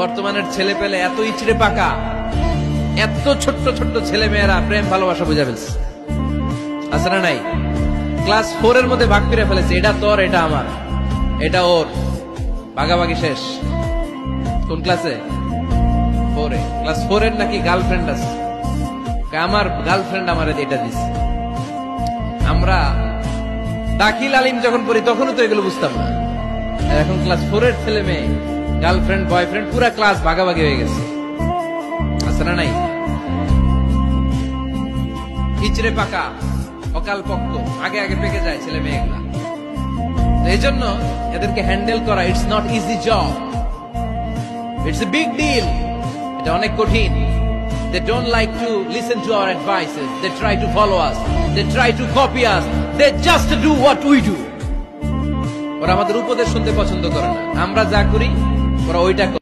বর্তমানের ছেলে পেলে এত ইচড়ে পাকা, এত ছোট্ট ছোট্ট ছেলে মেয়েরা প্রেম ভালোবাসা বুঝা ফেলছে, আছে না নাই? ক্লাস 4 এর মধ্যে ভাগ করে ফেলেছে, এটা তোর, এটা আমার, এটা ওর, ভাগাভাগি শেষ। কোন ক্লাসে? 4 এ। ক্লাস 4 এর নাকি গার্লফ্রেন্ড আছে, আমার গার্লফ্রেন্ড আমার এটা দিছে। আমরা দাখিল আলিম যখন পড়ি তখনও তো এগুলো বুঝতাম না। এখন ক্লাস 4 এর ছেলে মেয়ে গার্লফ্রেন্ড বয়ফ্রেন্ড পুরা ক্লাস ভাগাভাগি হয়ে গেছে, আছে না নাই? ইচড়ে পাকা, অকাল পক্ক, আগে আগে পেকে যায় ছেলে মেয়েগুলা। এই জন্য এদেরকে হ্যান্ডেল করা it's not easy job, it's a big deal. এটা অনেক কঠিন। They don't like to listen to our advices. They try to follow us. They try to copy us. They just do what we do. ওরা আমাদের উপদেশ শুনতে পছন্দ করে না, আমরা যা করি ওরা ওইটা করে।